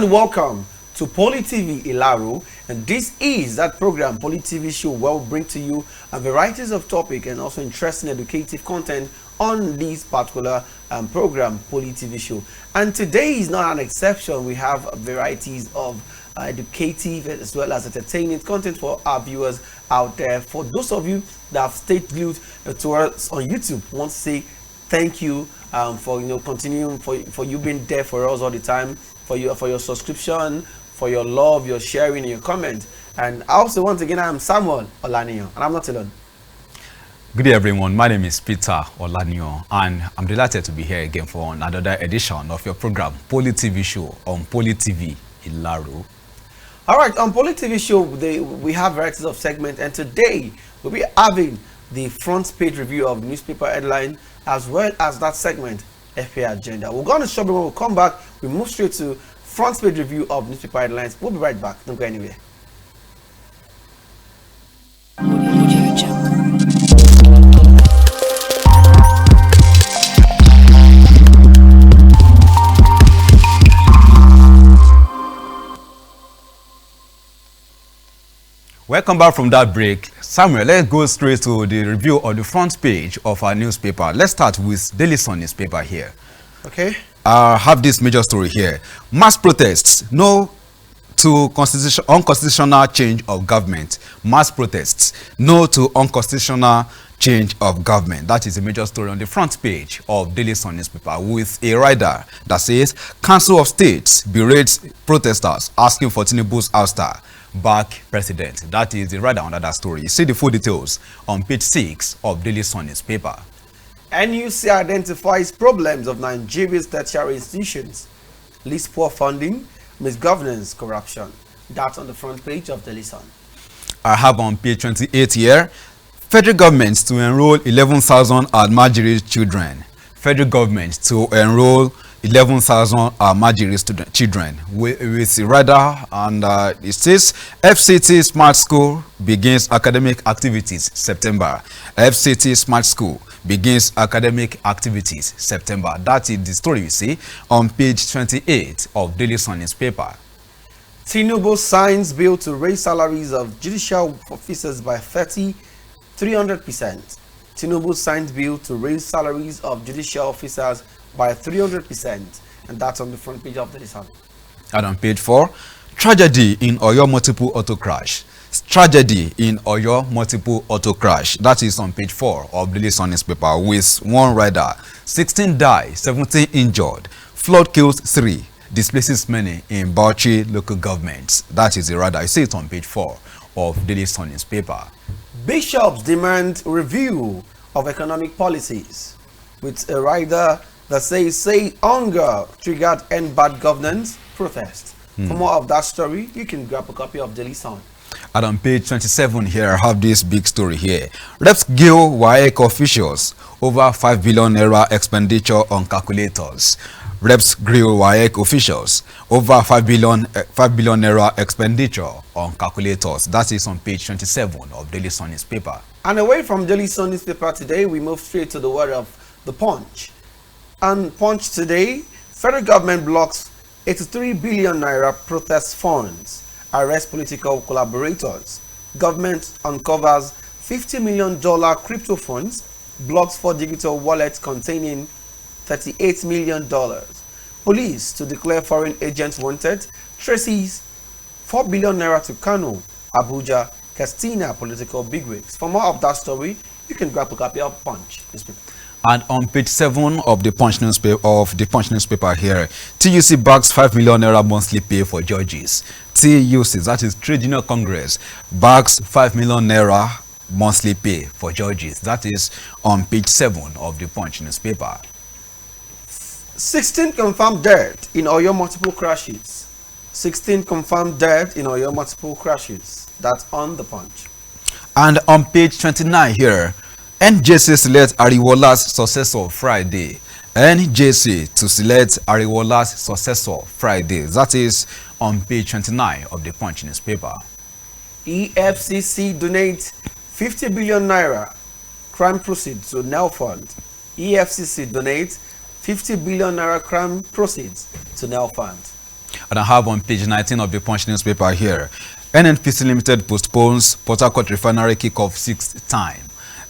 and welcome to Poly TV Ilaro, and this is that program, Poly TV Show, where we bring to you a varieties of topic and also interesting educative content on this particular program, Poly TV Show. And today is not an exception. We have varieties of educative as well as entertaining content for our viewers out there. For those of you that have stayed glued to us on YouTube, I want to say thank you for continuing for you being there for us all the time, for your subscription, for your love, your sharing, and your comment. And also once again, I'm Samuel Olaniyan, and I'm not alone. Good day, everyone. My name is Peter Olaniyan, and I'm delighted to be here again for another edition of your program, Poly TV Show on Poly TV Ilaro. All right, on Poly TV Show, we have varieties of segments, and today we'll be having the front page review of newspaper headline as well as that segment, FA Agenda. We're going to shop, when we'll come back, we move straight to front page review of newspaper headlines. We'll be right back. Don't go anywhere. Welcome back from that break. Samuel, let's go straight to the review of the front page of our newspaper. Let's start with Daily Sun newspaper here. Okay. I have this major story here. Mass protests, no to unconstitutional change of government. Mass protests, no to unconstitutional change of government. That is a major story on the front page of Daily Sun newspaper, with a rider that says, Council of States berates protesters asking for Tinubu's ouster back president. That is the rider under that story. You see the full details on page 6 of Daily Sun newspaper. NUC identifies problems of Nigeria's tertiary institutions, lists poor funding, misgovernance, corruption. That's on the front page of Daily Sun. I have on page 28 here, federal government to enroll 11,000 Almajiri children. Federal government to enroll 11,000 Almajiri children with the rider, and it says FCT Smart School begins academic activities September. FCT Smart School begins academic activities September. That is the story you see on page 28 of Daily Sun newspaper. Tinubu signs bill to raise salaries of judicial officers by 300%. Tinubu signs bill to raise salaries of judicial officers by 300%, and that's on the front page of Daily Sun. And on page 4, tragedy in Oyo multiple auto crash. Tragedy in Oyo multiple auto crash. That is on page 4 of Daily Sun newspaper, with one rider, 16 die, 17 injured. Flood kills 3, displaces many in Bauchi local governments. That is the rider. I see it on page 4 of Daily Sun newspaper. Bishops demand review of economic policies, with a rider that says hunger triggered end bad governance protest. For more of that story, you can grab a copy of Daily Sun. And on page 27 here, I have this big story here. Reps gill WAEC officials over 5 billion naira expenditure on calculators. Reps grill WAEC officials over 5 billion naira expenditure on calculators. That is on page 27 of Daily Sun newspaper. And away from Daily Sun newspaper today, we move straight to the word of the Punch. And Punch today, federal government blocks 83 billion naira protest funds, arrests political collaborators. Government uncovers $50 million crypto funds, blocks 4 digital wallets containing $38 million. Police to declare foreign agents wanted, traces 4 billion naira to Kano, Abuja, Castina political bigwigs. For more of that story, you can grab a copy of Punch newspaper. And on page 7 of the Punch newspaper here, TUC backs 5 million naira monthly pay for judges. TUC, that is Trade Union Congress, backs 5 million naira monthly pay for judges. That is on page 7 of the Punch newspaper. 16 confirmed dead in Oyo multiple crashes. 16 confirmed dead in Oyo multiple crashes. That's on the Punch. And on page 29 here, NJC select Ariwola's successor Friday. NJC to select Ariwola's successor Friday. That is on page 29 of the Punch newspaper. EFCC donates 50 billion naira crime proceeds to Nel Fund. EFCC donates 50 billion naira crime proceeds to Nel Fund. And I have on page 19 of the Punch newspaper here. NNPC Limited postpones Port Harcourt refinery kick-off sixth time.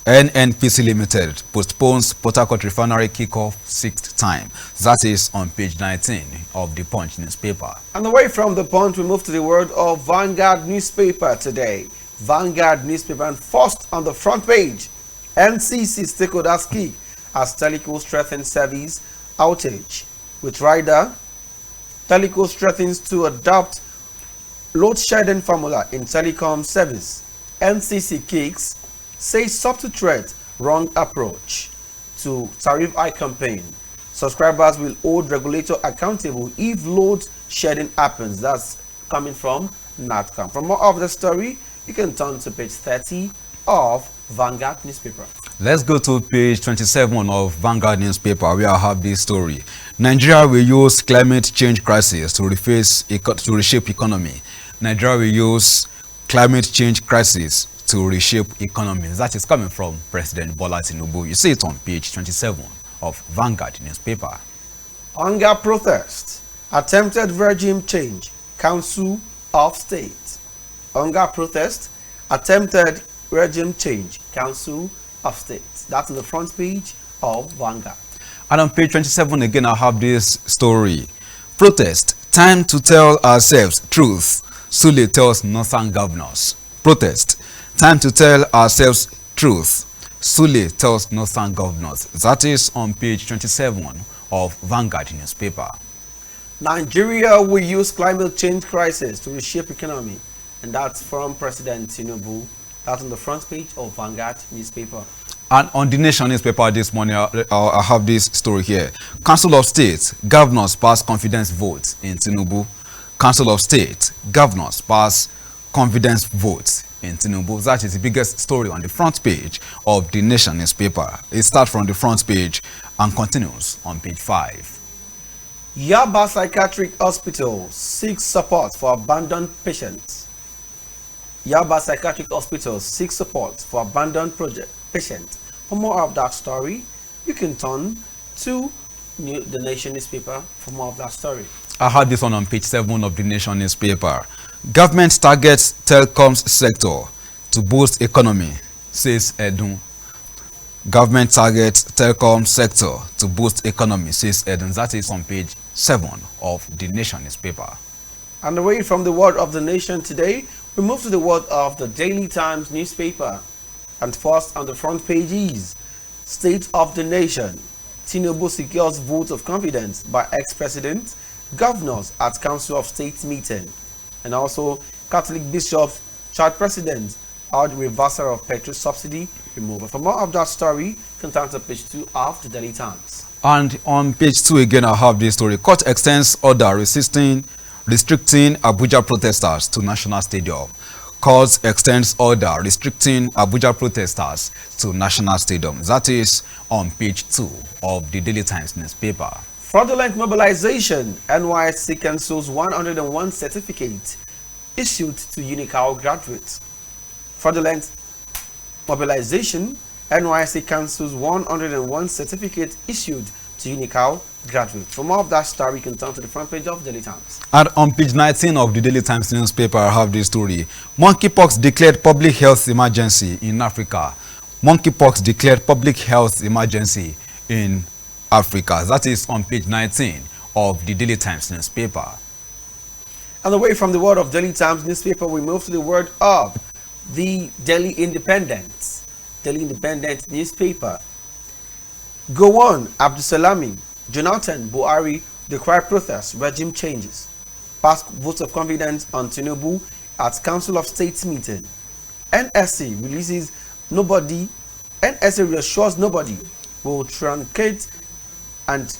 NNPC Limited postpones Port Harcourt refinery kick-off sixth time. That is on page 19 of the Punch newspaper. And away from the Punch, we move to the world of Vanguard newspaper today. Vanguard newspaper, and first on the front page, NCC stakeholders key as Teleco strengthens service outage. With rider, Teleco strengthens to adopt load shedding formula in telecom service. NCC kicks says subtle threat, wrong approach to tariff hike campaign. Subscribers will hold regulator accountable if load shedding happens. That's coming from NATCAM. For more of the story, you can turn to page 30 of Vanguard newspaper. Let's go to page 27 of Vanguard newspaper where I have this story. Nigeria will use climate change crisis to reshape economy. Nigeria will use climate change crisis to reshape economy. That is coming from President Bola Tinubu. You see it on page 27 of Vanguard newspaper. Hunger protest, attempted regime change, Council of State. Hunger protest, attempted regime change, Council of State. That's on the front page of Vanguard. And on page 27 again, I have this story. Protest, time to tell ourselves truth, Sule tells Northern governors. Protest, time to tell ourselves truth, Sule tells Northern governors. That is on page 27 of Vanguard newspaper. Nigeria will use climate change crisis to reshape economy. And that's from President Tinubu. That's on the front page of Vanguard newspaper. And on the Nation newspaper this morning, I have this story here. Council of State, governors pass confidence vote in Tinubu. Council of State, governors pass confidence vote in Tinubu. That is the biggest story on the front page of the Nation newspaper. It starts from the front page and continues on page 5. Yaba Psychiatric Hospital seeks support for abandoned patients. Yaba Psychiatric Hospital seeks support for abandoned patients. For more of that story, you can turn to the Nation newspaper for more of that story. I had this one on page 7 of the Nation newspaper. Government targets telecoms sector to boost economy, says Edun. Government targets telecom sector to boost economy, says Edun. That is on page 7 of the Nation newspaper. And away from the word of the Nation today, we move to the word of the Daily Times newspaper. And first on the front page is State of the Nation. Tinubu secures vote of confidence by ex-president, governors at Council of State meeting. And also Catholic bishops charge president out reversal of petrol subsidy removal. For more of that story, you can turn to page 2 of the Daily Times. And on page 2 again, I have this story. Court extends order restricting Abuja protesters to National Stadium. Court extends order restricting Abuja protesters to National Stadium. That is on page 2 of the Daily Times newspaper. Fraudulent mobilization. NYSC cancels 101 certificate issued to Unical graduates. Fraudulent mobilization. NYSC cancels 101 certificate issued to Unical graduates. For more of that story, you can turn to the front page of Daily Times. And on page 19 of the Daily Times newspaper, I have this story. Monkeypox declared public health emergency in Africa. Monkeypox declared public health emergency in Africa. That is on page 19 of the Daily Times newspaper. And away from the word of Daily Times newspaper, we move to the word of the Daily Independent. Daily Independent newspaper. Go on, Abdusalami, Jonathan Buhari decry protest, regime changes. Pass votes of confidence on Tinubu at Council of State meeting. NSC releases nobody. NSC reassures nobody will truncate and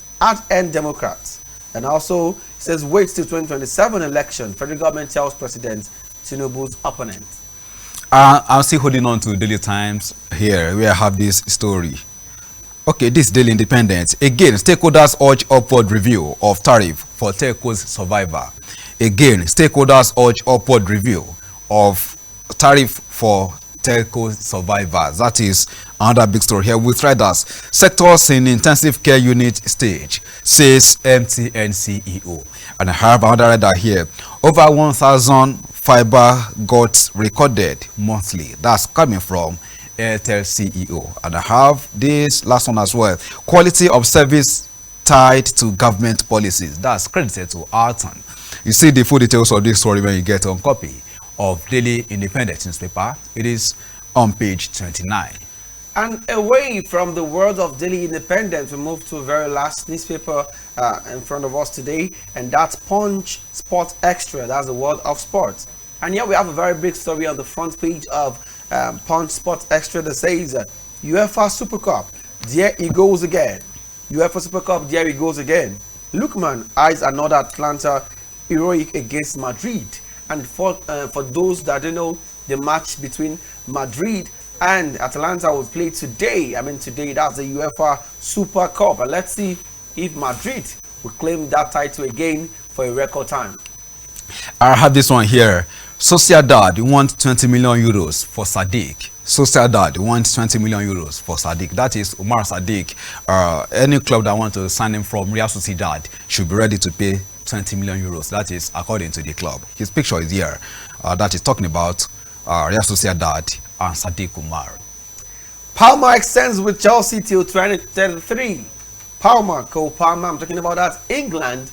end Democrats. And also says wait till 2027 election. Federal government tells President Tinubu's opponent. I'm still holding on to Daily Times here where I have this story. Okay, this Daily Independent. Again, stakeholders urge upward review of tariff for telco's survivor. Again, stakeholders urge upward review of tariff for telco survivors. That is Another big story here with riders. Sectors in intensive care unit stage, says MTN CEO. And I have another rider here. Over 1,000 fiber got recorded monthly. That's coming from Airtel CEO. And I have this last one as well. Quality of service tied to government policies. That's credited to Arton. You see the full details of this story when you get on copy of Daily Independent newspaper. It is on page 29. And away from the world of Daily Independent, we move to a very last newspaper in front of us today, and that's Punch Sport Extra. That's the world of sports. And here we have a very big story on the front page of Punch Sport Extra that says UEFA Super Cup, there he goes again. UEFA Super Cup, there he goes again. Lookman eyes another Atlanta heroic against Madrid. And for those that don't know, the match between Madrid and Atalanta will play today. I mean, today, that's the UEFA Super Cup. And let's see if Madrid will claim that title again for a record time. I have this one here. Sociedad wants 20 million euros for Sadiq. Sociedad wants 20 million euros for Sadiq. That is Umar Sadiq. Any club that wants to sign him from Real Sociedad should be ready to pay 20 million euros. That is according to the club. His picture is here. That is talking about Real Sociedad and Sadiq Umar. Palmer extends with Chelsea till 2033. Cole Palmer, I'm talking about that. England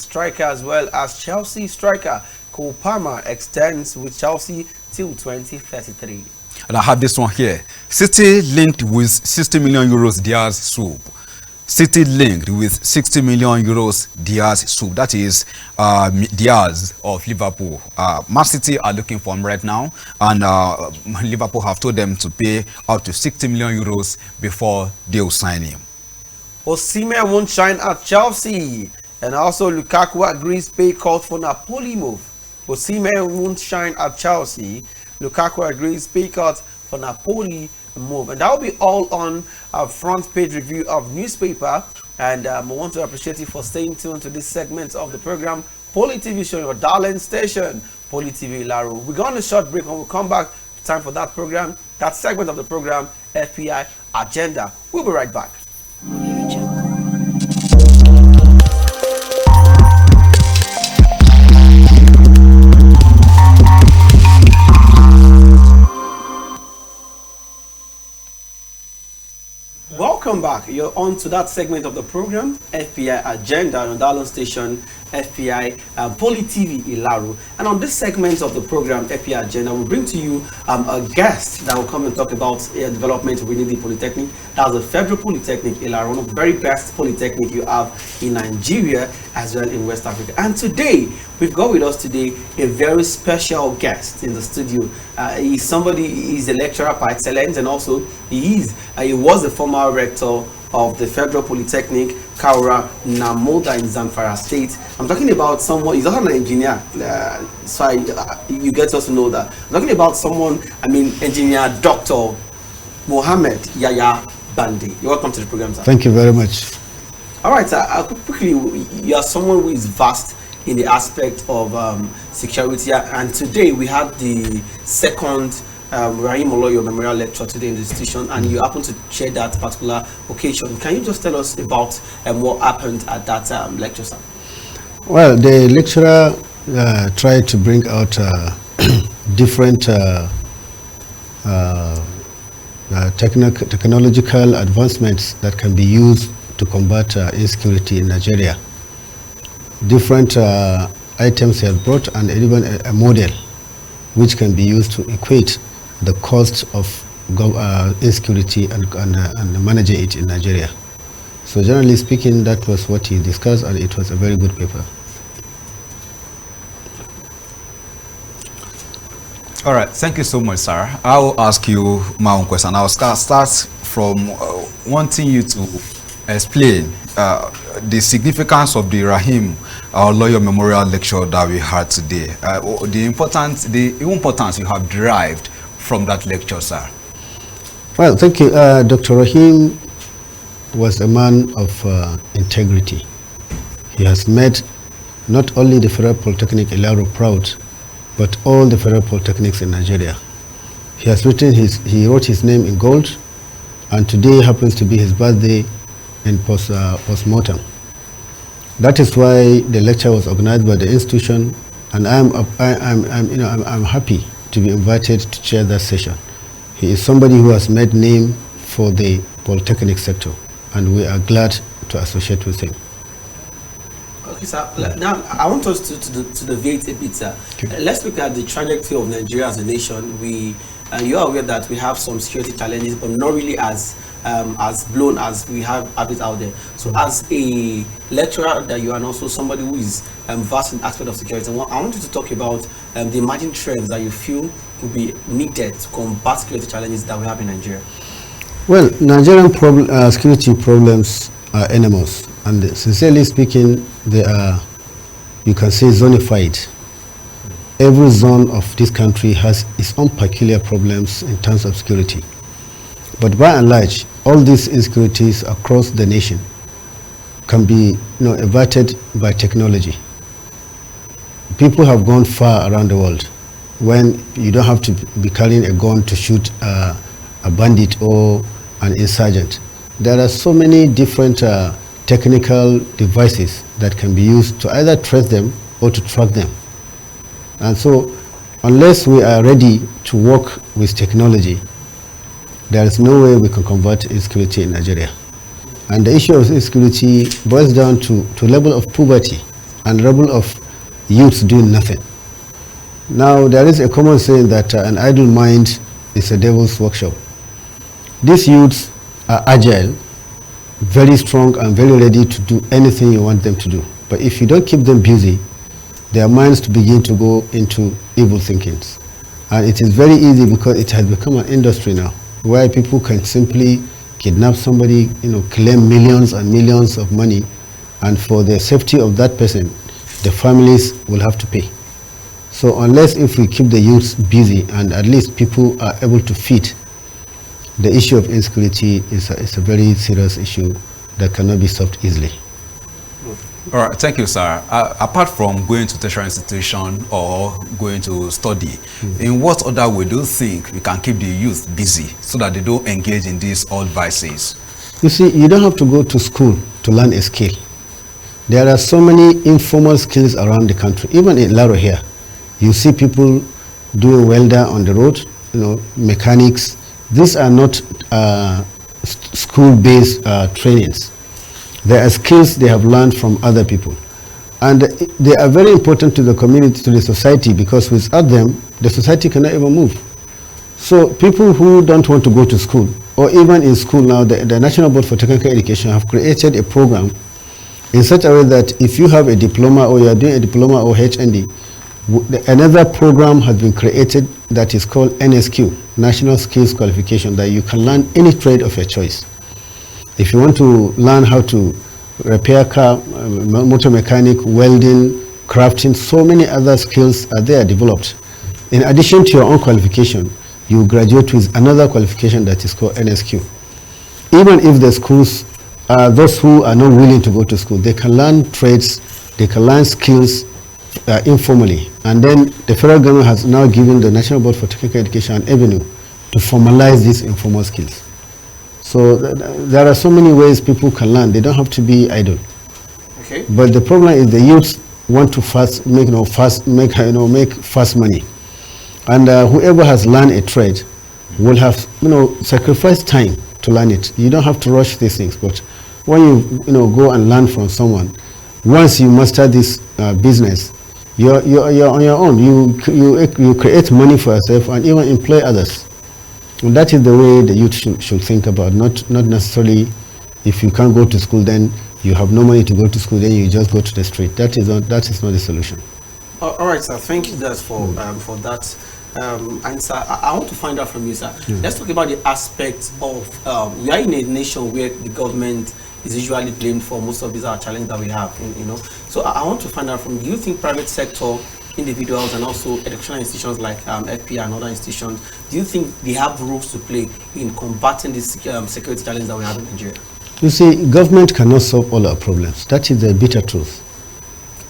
striker as well as Chelsea striker Cole Palmer extends with Chelsea till 2033. And I have this one here. City linked with 60 million euros Diaz Soup. City linked with 60 million euros Diaz Soup. That is Diaz of Liverpool. Man City are looking for him right now, and Liverpool have told them to pay up to 60 million euros before they will sign him. Osimhen won't shine at Chelsea, and also Lukaku agrees pay cut for Napoli move. Osimhen won't shine at Chelsea. Lukaku agrees pay cut for Napoli move. And that will be all on our front page review of newspaper. And I want to appreciate you for staying tuned to this segment of the program, Poly TV show, your darling station, Poly TV Laro. We're going on a short break. When we come back, time for that program, that segment of the program, FPI Agenda. We'll be right back. Welcome back. You're on to that segment of the program, FPI Agenda, on Darlon Station, FPI Poly TV Ilaru. And on this segment of the program, FPI Agenda, we'll bring to you a guest that will come and talk about development within the Polytechnic. That's the Federal Polytechnic Ilaru, one of the very best polytechnic you have in Nigeria as well in West Africa. And today, we've got with us today a very special guest in the studio. He's a lecturer par excellence, and also he was the former rector of the Federal Polytechnic, Kaura Namoda in Zamfara State. I'm talking about someone, he's also an engineer, so you get us to know that. I'm talking about someone, engineer Dr. Mohammed Yaya Bande. You're welcome to the program, sir. Thank you very much. All right, sir, quickly, you are someone who is vast in the aspect of security, and today we had the second Rahim Oloyo Memorial Lecture today in the institution, and you happen to chair that particular occasion. Can you just tell us about what happened at that lecture, sir? Well, the lecturer tried to bring out different technological advancements that can be used to combat insecurity in Nigeria. Different items he has brought, and even a model which can be used to equate the cost of insecurity and managing it in Nigeria. So generally speaking, that was what he discussed, and it was a very good paper. All right, thank you so much, sir. I will ask you my own question. I'll start from wanting you to explain the significance of the Rahim Oloyo Memorial Lecture that we had today. The importance you have derived from that lecture, sir. Well, thank you. Dr. Rahim was a man of integrity. He has made not only the Federal Polytechnic Ilaro proud, but all the Federal Polytechnics in Nigeria. He wrote his name in gold, and today happens to be his birthday in post-mortem. That is why the lecture was organized by the institution, and I'm happy to be invited to chair that session. He is somebody who has made name for the polytechnic sector, and we are glad to associate with him. Okay, sir. Now, I want us to deviate a bit, sir. Okay. Let's look at the trajectory of Nigeria as a nation. You are aware that we have some security challenges, but not really as blown as we have it out there. So, as a lecturer that you are, and also somebody who is vast in aspect of security, I want you to talk about the emerging trends that you feel would be needed to combat security challenges that we have in Nigeria. Well, Nigerian security problems are enormous, and sincerely speaking, they are, you can say, zonified. Every zone of this country has its own peculiar problems in terms of security. But by and large, all these insecurities across the nation can be averted by technology. People have gone far around the world when you don't have to be carrying a gun to shoot a bandit or an insurgent. There are so many different technical devices that can be used to either trace them or to track them. And so, unless we are ready to work with technology, there is no way we can combat insecurity in Nigeria. And the issue of insecurity boils down to level of poverty and level of youths doing nothing. Now, there is a common saying that an idle mind is a devil's workshop. These youths are agile, very strong, and very ready to do anything you want them to do. But if you don't keep them busy, their minds to begin to go into evil thinkings. And it is very easy because it has become an industry now, where people can simply kidnap somebody, claim millions and millions of money, and for the safety of that person, the families will have to pay. So unless if we keep the youths busy and at least people are able to feed, the issue of insecurity is a very serious issue that cannot be solved easily. All right, thank you, sir. Apart from going to tertiary institution or going to study, in what other way do you think we can keep the youth busy so that they don't engage in these old vices? You see, you don't have to go to school to learn a skill. There are so many informal skills around the country. Even in Laro here, you see people doing welder on the road, mechanics. These are not school-based trainings. They are skills they have learned from other people. And they are very important to the community, to the society, because without them, the society cannot even move. So people who don't want to go to school, or even in school now, the National Board for Technical Education have created a program in such a way that if you have a diploma or you are doing a diploma or HND, another program has been created that is called NSQ, National Skills Qualification, that you can learn any trade of your choice. If you want to learn how to repair car, motor mechanic, welding, crafting, so many other skills are there developed. In addition to your own qualification, you graduate with another qualification that is called NSQ. Even if the schools, those who are not willing to go to school, they can learn trades, they can learn skills informally. And then the federal government has now given the National Board for Technical Education an avenue to formalize these informal skills. So there are so many ways people can learn. They don't have to be idle. Okay. But the problem is the youths want to make fast money, and whoever has learned a trade will have sacrificed time to learn it. You don't have to rush these things. But when you go and learn from someone, once you master this business, you're on your own. You create money for yourself and even employ others. And that is the way the youth should think about, not necessarily if you can't go to school, then you have no money to go to school, then you just go to the street. That is not the solution. All right, sir. Thank you, guys, for that answer. I want to find out from you, sir. Let's talk about the aspect of we are in a nation where the government is usually blamed for most of these challenges that we have. So I want to find out from you, do you think private sector, individuals, and also educational institutions like FP and other institutions, do you think they have roles to play in combating this security challenge that we have in Nigeria? You see, government cannot solve all our problems. That is the bitter truth.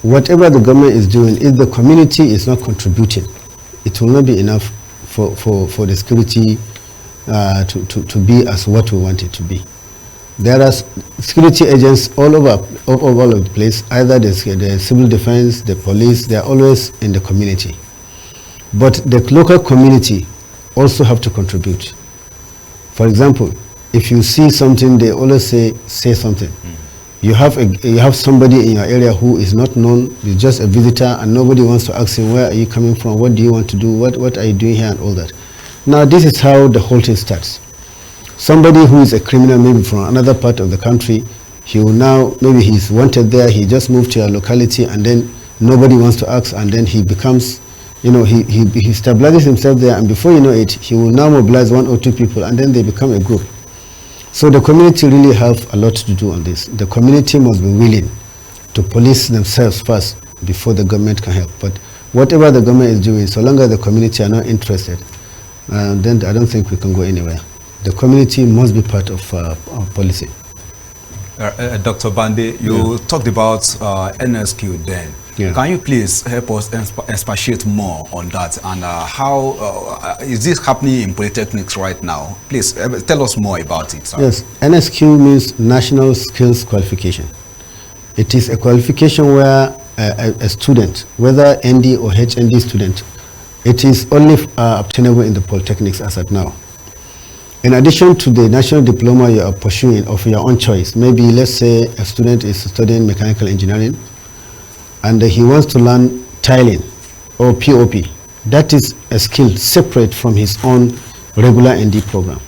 Whatever the government is doing, if the community is not contributing, it will not be enough for the security to be as what we want it to be. There are security agents all over the place, either the civil defense, the police, they are always in the community. But the local community also have to contribute. For example, if you see something, they always say something. You have somebody in your area who is not known, you're just a visitor, and nobody wants to ask him, where are you coming from, what do you want to do, what are you doing here, and all that. Now this is how the whole thing starts. Somebody who is a criminal, maybe from another part of the country, he will now, maybe he's wanted there, he just moved to your locality, and then nobody wants to ask, and then he becomes, he stabilizes himself there, and before you know it, he will now mobilize 1 or 2 people, and then they become a group. So the community really have a lot to do on this. The community must be willing to police themselves first before the government can help. But whatever the government is doing, so long as the community are not interested, then I don't think we can go anywhere. The community must be part of our policy. Dr. Bande, you talked about NSQ then. Yeah. Can you please help us expatiate more on that, and how is this happening in polytechnics right now? Please tell us more about it, sir. Yes, NSQ means National Skills Qualification. It is a qualification where a student, whether ND or HND student, it is only obtainable in the polytechnics as at now. In addition to the national diploma you are pursuing of your own choice, maybe let's say a student is studying mechanical engineering and he wants to learn tiling or POP. That is a skill separate from his own regular ND program.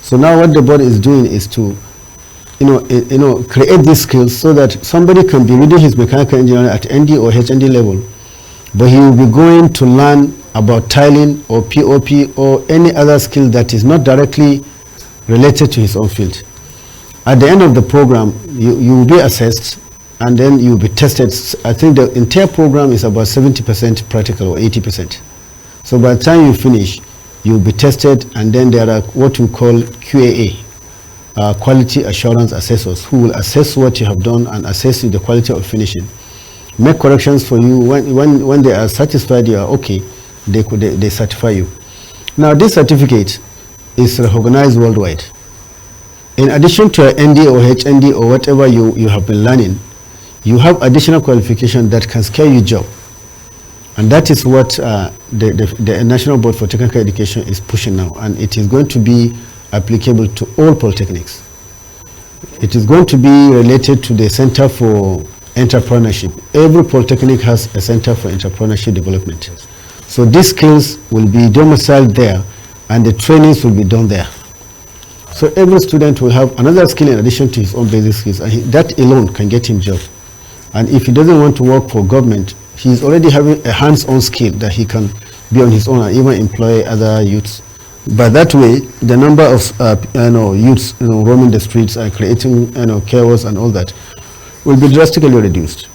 So now what the board is doing is to create these skills so that somebody can be reading his mechanical engineering at ND or HND level, but he will be going to learn about tiling or POP or any other skill that is not directly related to his own field. At the end of the program, you will be assessed and then you will be tested. I think the entire program is about 70% practical or 80%. So by the time you finish, you will be tested, and then there are what we call QAA, Quality Assurance Assessors, who will assess what you have done and assess the quality of finishing. Make corrections for you. When they are satisfied you are okay, they certify you. Now this certificate is recognized worldwide. In addition to your ND or HND or whatever you have been learning, you have additional qualification that can secure you job. And that is what the National Board for Technical Education is pushing now, and it is going to be applicable to all polytechnics. It is going to be related to the Center for Entrepreneurship. Every polytechnic has a Center for Entrepreneurship Development. So these skills will be domiciled there, and the trainings will be done there. So every student will have another skill in addition to his own basic skills, and that alone can get him job. And if he doesn't want to work for government, he is already having a hands-on skill that he can be on his own and even employ other youths. But that way, the number of youths roaming the streets and creating chaos and all that will be drastically reduced.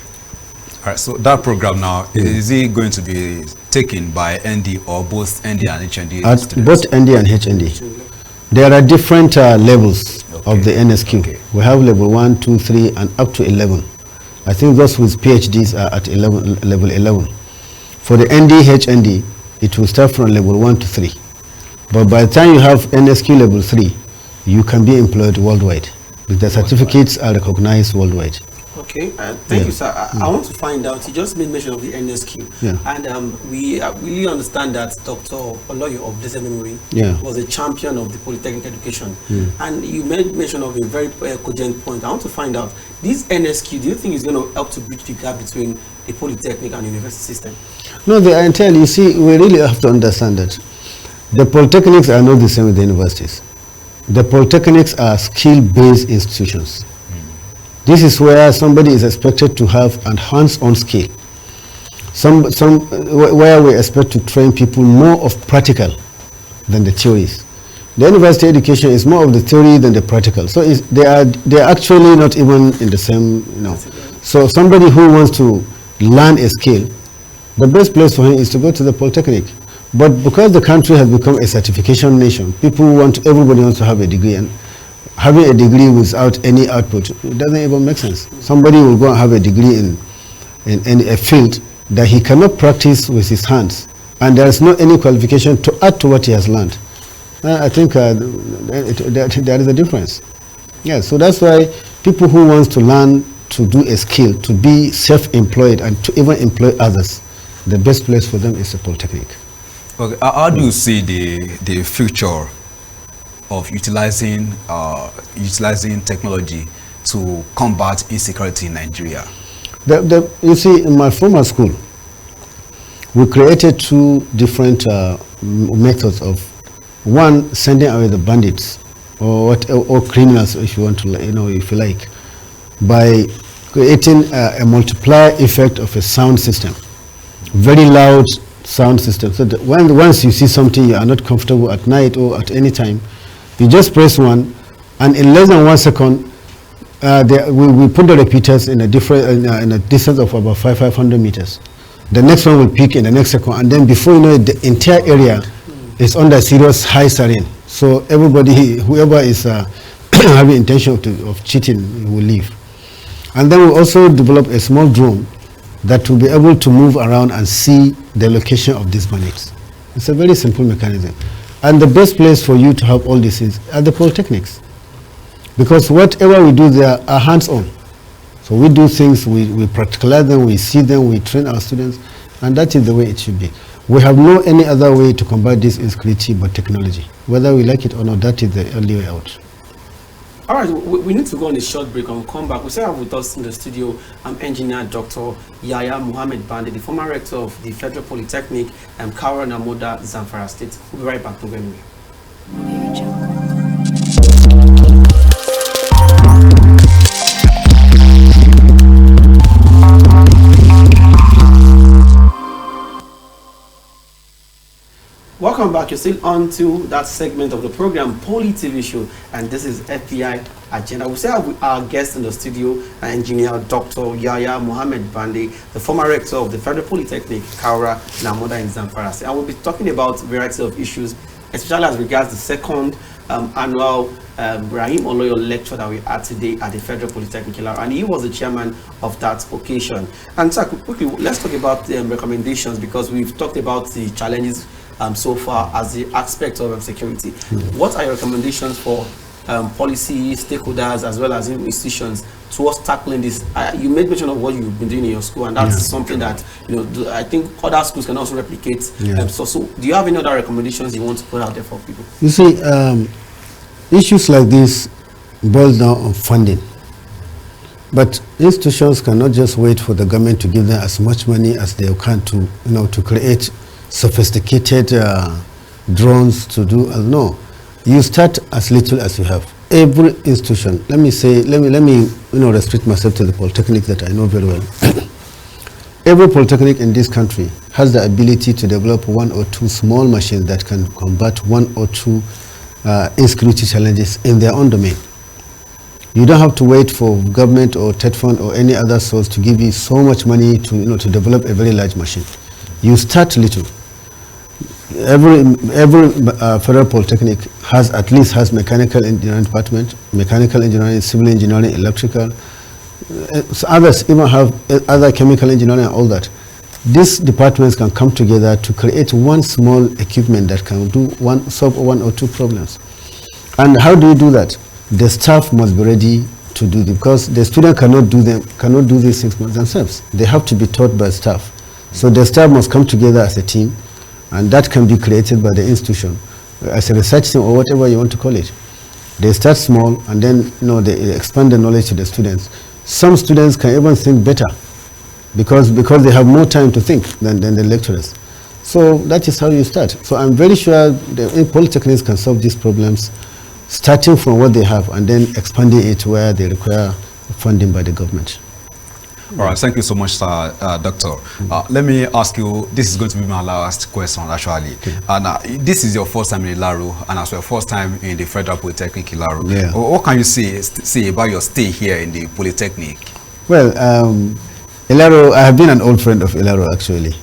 All right, so that program now, is it going to be taken by ND or both ND and HND students? Both ND and HND. There are different levels of the NSQ. Okay. We have level 1, 2, 3, and up to 11. I think those with PhDs are at level 11. For the ND, HND, it will start from level 1 to 3. But by the time you have NSQ level 3, you can be employed worldwide. The certificates are recognized worldwide. Okay, thank you, sir. I want to find out, you just made mention of the NSQ, and we really understand that Dr. Oloyo of Blessed Memory was a champion of the polytechnic education, and you made mention of a very cogent point. I want to find out, this NSQ, do you think is going to help to bridge the gap between the polytechnic and university system? No, they are entirely, you see, we really have to understand that the polytechnics are not the same with the universities. The polytechnics are skill-based institutions. This is where somebody is expected to have a hands-on skill. Where we expect to train people more of practical than the theories. The university education is more of the theory than the practical. So they are actually not even in the same, So somebody who wants to learn a skill, the best place for him is to go to the polytechnic. But because the country has become a certification nation, everybody wants to have a degree, and having a degree without any output, it doesn't even make sense. Somebody will go and have a degree in a field that he cannot practice with his hands, and there is no any qualification to add to what he has learned, I think there is a difference. Yeah, so that's why people who want to learn to do a skill, to be self-employed and to even employ others, the best place for them is a polytechnic. Okay, how do you see the future of utilizing technology to combat insecurity in Nigeria? You see, in my former school, we created two different methods of, one, sending away the bandits or criminals, if you want to, if you like, by creating a multiplier effect of a sound system, very loud sound system. So that once you see something you are not comfortable at night or at any time, you just press one, and in less than 1 second, we put the repeaters in a distance of about 500 meters. The next one will peak in the next second, and then before you know it, the entire area is under serious high siren. So everybody, whoever is having intention of cheating, will leave. And then we also develop a small drone that will be able to move around and see the location of these bandits. It's a very simple mechanism. And the best place for you to have all this is at the polytechnics. Because whatever we do there are hands-on. So we do things, we practicalize them, we see them, we train our students, and that is the way it should be. We have no any other way to combat this insecurity but technology. Whether we like it or not, that is the only way out. All right, we need to go on a short break and we'll come back. We still have with us in the studio Engineer Dr. Yahya Muhammad Bande, the former rector of the Federal Polytechnic, Kaura Namoda, Zamfara State. We'll be right back. Don't go anywhere. Welcome back. You're still on to that segment of the program, Poly TV Show, and this is FBI Agenda. We still have our guest in the studio, Engineer Dr. Yahya Muhammad Bande, the former rector of the Federal Polytechnic, Kaura Namoda in Zamfara State. And we'll be talking about a variety of issues, especially as regards the second annual Rahim Oloyo lecture that we had today at the Federal Polytechnic, and he was the chairman of that occasion. And so quickly, let's talk about recommendations, because we've talked about the challenges so far as the aspect of security. What are your recommendations for policy stakeholders as well as institutions towards tackling this? You made mention of what you've been doing in your school, and that's something that I think other schools can also replicate. So do you have any other recommendations you want to put out there for people? You see, issues like this boil down on funding. But institutions cannot just wait for the government to give them as much money as they can to create sophisticated drones to do. No, you start as little as you have. Every institution, let me restrict myself to the polytechnic that I know very well. Every polytechnic in this country has the ability to develop 1 or 2 small machines that can combat 1 or 2 insecurity challenges in their own domain. You don't have to wait for government or TED fund or any other source to give you so much money to develop a very large machine. You start little. Every federal polytechnic has mechanical engineering department, mechanical engineering, civil engineering, electrical. Others even have other chemical engineering and all that. These departments can come together to create one small equipment that can solve 1 or 2 problems. And how do you do that? The staff must be ready to do it, because the student cannot do these things themselves. They have to be taught by staff. So the staff must come together as a team, and that can be created by the institution as a research team or whatever you want to call it. They start small, and then they expand the knowledge to the students. Some students can even think better because they have more time to think than the lecturers. So that is how you start. So I'm very sure the polytechnics can solve these problems, starting from what they have and then expanding it where they require funding by the government. All right, thank you so much, Doctor. Let me ask you, this is going to be my last question, actually. Okay. This is your first time in Ilaro, and as your first time in the Federal Polytechnic Ilaro. Yeah. What can you say about your stay here in the Polytechnic? Well, Ilaro, I have been an old friend of Ilaro, actually.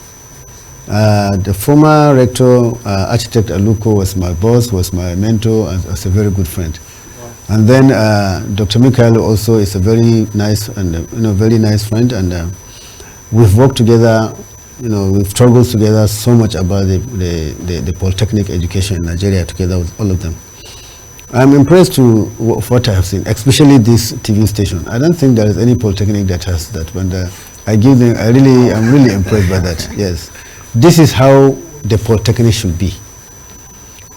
The former rector, Architect Aluko, was my boss, was my mentor, and was a very good friend. And then Dr. Mikhail also is a very nice and very nice friend, and we've worked together we've struggled together so much about the polytechnic education in Nigeria together with all of them. I'm impressed to what I have seen, especially this TV station. I don't think there is any polytechnic that has that. When I'm really impressed by that. Yes, this is how the polytechnic should be.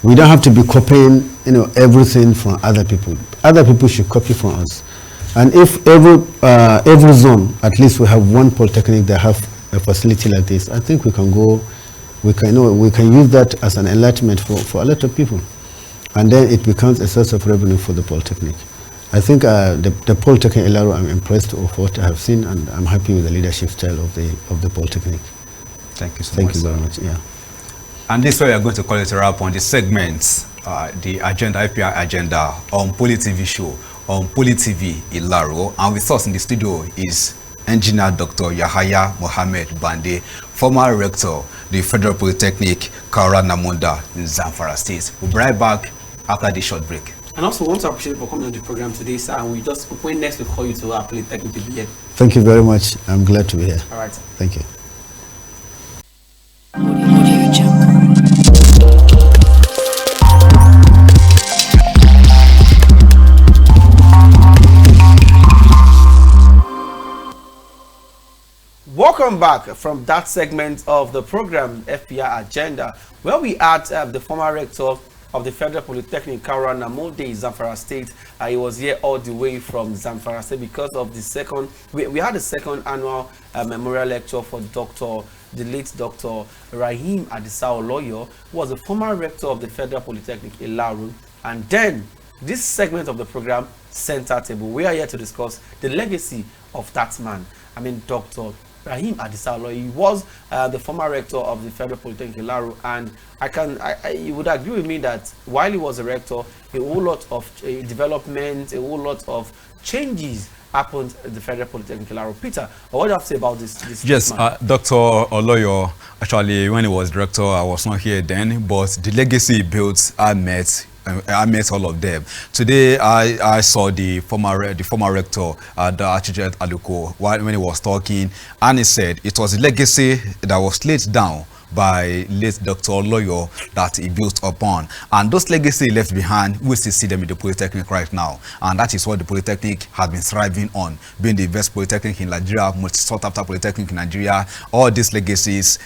We don't have to be copying, everything from other people. Other people should copy from us. And if every zone, at least we have one polytechnic that have a facility like this, I think we can use that as an enlightenment for a lot of people. And then it becomes a source of revenue for the polytechnic. I think the Polytechnic Ilaro, I'm impressed with what I have seen, and I'm happy with the leadership style of the polytechnic. Thank you so much. Thank you very much. Yeah. And this way we are going to call it a wrap on the segments, the agenda, IPR agenda on Poly TV show, on Poly TV Ilaro. And with us in the studio is Engineer Dr. Yahaya Mohammed Bande, former rector, the Federal Polytechnic, Kaura Namunda in Zamfara State. We'll be right back after this short break. And also want to appreciate you for coming on the program today, sir. And we just when next we call you to our Polytechnic to be here. Thank you very much. I'm glad to be here. All right. Thank you. Audio Jungle. Welcome back from that segment of the program FPR Agenda, where we had the former rector of the Federal Polytechnic, Kaura Namunda, Zamfara State. He was here all the way from Zamfara State because of the second. We had the second annual memorial lecture for the late Dr. Rahim Adisa Oloyo, who was the former rector of the Federal Polytechnic Ilaro. And then this segment of the program, Center Table, we are here to discuss the legacy of that man. I mean, Dr. Rahim Adisa Oloyo. He was the former rector of the Federal Polytechnic Ilaro, and you would agree with me that while he was a rector, a whole lot of development, a whole lot of changes happened at the Federal Polytechnic Ilaro. Peter, what do you have to say about this? Yes, Dr. Oloyo, actually, when he was director, I was not here then, but the legacy he built, I met all of them. Today, I saw the former rector, the Architect Aluko, when he was talking, and he said it was a legacy that was laid down by late Dr. Oloyo that he built upon. And those legacy he left behind, we still see them in the Polytechnic right now. And that is what the Polytechnic has been thriving on, being the best Polytechnic in Nigeria, most sought after Polytechnic in Nigeria. All these legacies,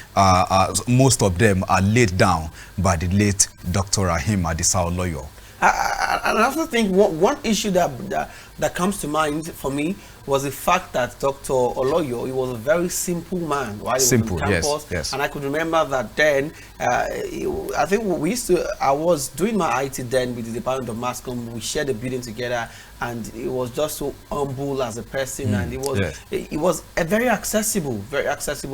most of them are laid down by the late Dr. Rahim Adisa Oloyo. I also think one issue that comes to mind for me was the fact that Dr. Oloyo, he was a very simple man while he was on campus. Yes. And I could remember that then, I think I was doing my IT then with the Department of Mass Comm. We shared a building together, and he was just so humble as a person, and he was a very accessible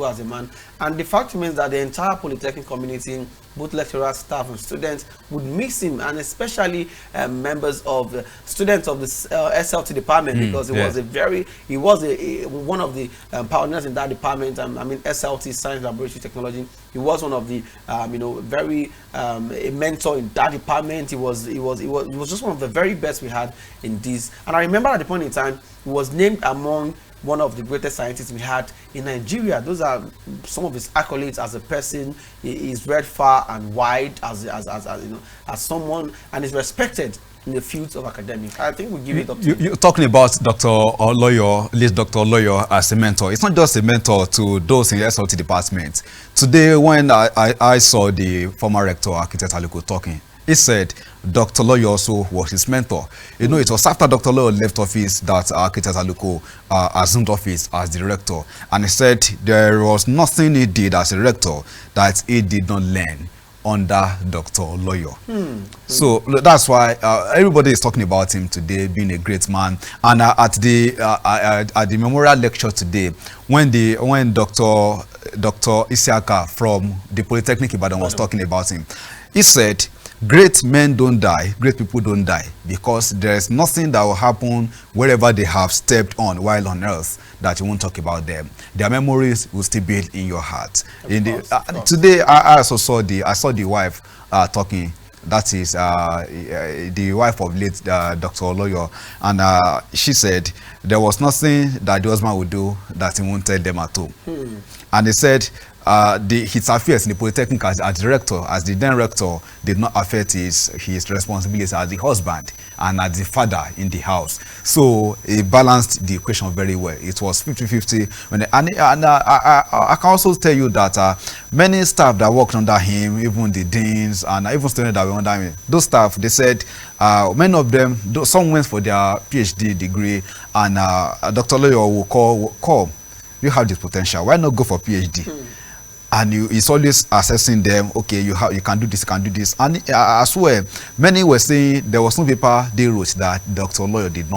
as a man. And the fact remains that the entire Polytechnic community, both lecturers, staff, and students, would miss him, and especially members of the students of the SLT department, because he was one of the pioneers in that department. I mean, SLT, Science Laboratory Technology. He was one of the very a mentor in that department. He was just one of the very best we had in this. And I remember at the point in time, he was named among one of the greatest scientists we had in Nigeria. Those are some of his accolades as a person. He is read far and wide as someone, and is respected in the fields of academics. I think we give it up to you're talking about Dr. Oloyo, late Dr. Oloyo as a mentor. It's not just a mentor to those in the SLT department. Today, when I saw the former rector, Architect Aluko, talking, he said Dr. Oloyo also was his mentor. You know, it was after Dr. Oloyo left office that Architect Aluko assumed office as the rector. And he said there was nothing he did as a rector that he did not learn under Dr. Oloyo. So that's why everybody is talking about him today, being a great man. And at the memorial lecture today, when Dr. Isiaka from the Polytechnic Ibadan was talking about him, he said, great men don't die, great people don't die, because there is nothing that will happen wherever they have stepped on while on earth that you won't talk about them. Their memories will still be in your heart. Today, I also saw the wife talking. That is the wife of late Dr. Oloyo, and she said there was nothing that the husband would do that he won't tell them at all. And he said his affairs in the Polytechnic as director, as the then rector, did not affect his responsibilities as the husband and as the father in the house. So he balanced the equation very well. It was 50-50. I can also tell you that many staff that worked under him, even the deans and even students that were under him, those staff, they said many of them, some went for their PhD degree, and Dr. Loyo will call, you have this potential, why not go for PhD? And he's always assessing them. Okay, you can do this, And I swear, many were saying there was no paper they wrote that Dr. Loyo did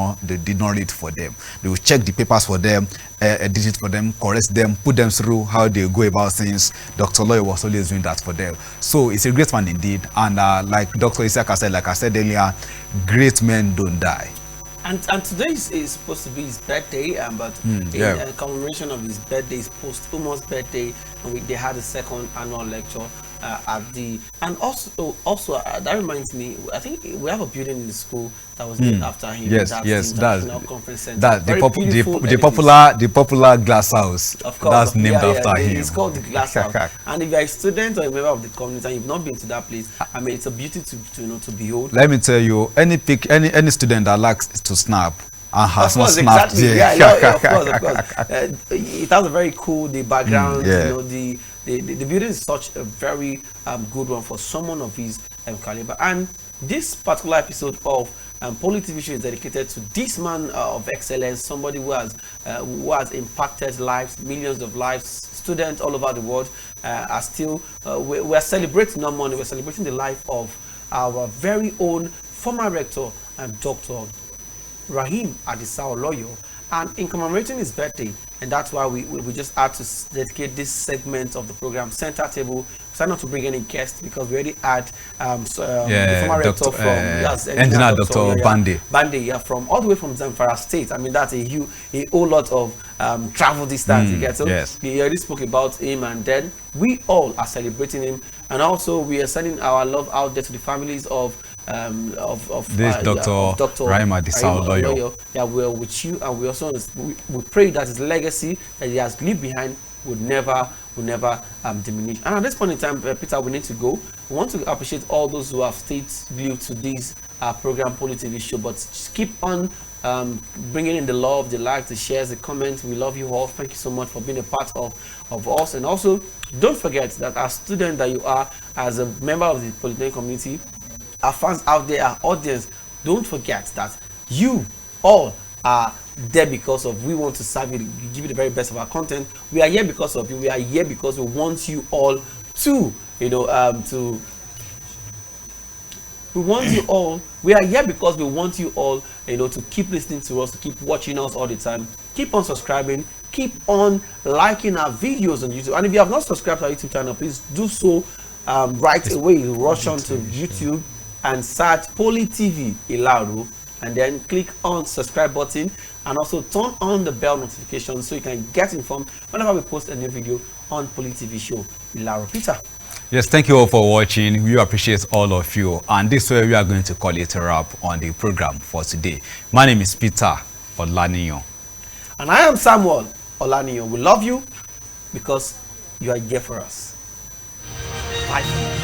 not read for them. They will check the papers for them, edit it for them, correct them, put them through how they go about things. Dr. Loyo was always doing that for them. So it's a great man indeed. And like Dr. Isaka said, like I said earlier, great men don't die. And today is supposed to be his birthday, but in commemoration of his birthday, his posthumous birthday, and they had a second annual lecture at the, and also that reminds me, I think we have a building in the school that was named after him. Yes, that's the International Conference Center. That the popular glass house. Of course, that's named after him. It's called the Glass House. And if you're a student or a member of the community and you've not been to that place, I mean, it's a beauty to behold. Let me tell you, any student that likes to snap and has not snapped, exactly. Of course. It has a very cool background. The building is such a very good one for someone of his caliber. And this particular episode of Poly TV Show is dedicated to this man of excellence, somebody who has impacted lives, millions of lives. Students all over the world are still. We're celebrating not money. We're celebrating the life of our very own former rector, Dr. Rahim Adisa Oloyo. And in commemorating his birthday, and that's why we just had to dedicate this segment of the program, Center Table. Decided not to bring any guests because we already had the former rector from Engineer Dr. Bande, from all the way from Zamfara State. I mean, that's a whole lot of travel distance. So we already spoke about him, and then we all are celebrating him, and also we are sending our love out there to the families of Dr. Rahim Adisa Oloyo. Yeah, we're with you, and we also we pray that his legacy that he has left behind would never diminish. And at this point in time, Peter, we need to go. We want to appreciate all those who have stayed glued to this program, Poly TV Show, but just keep on bringing in the love, the likes, the shares, the comments. We love you all. Thank you so much for being a part of us. And also, don't forget that as student that you are, as a member of the Polytechnic community, our fans out there, our audience, don't forget that you all are there because of we want to serve you, give you the very best of our content. We are here because of you. We are here because we want you all to, we want you all. We are here because we want you all, to keep listening to us, to keep watching us all the time. Keep on subscribing. Keep on liking our videos on YouTube. And if you have not subscribed to our YouTube channel, please do so right away. Rush on to YouTube and search Poly TV Ilaro, and then click on subscribe button, and also turn on the bell notification so you can get informed whenever we post a new video on Poly TV Show Ilaro. Peter. Yes, thank you all for watching. We appreciate all of you, and this way we are going to call it a wrap on the program for today. My name is Peter Olaniyan, and I am Samuel Olaniyan. We love you because you are here for us. Bye.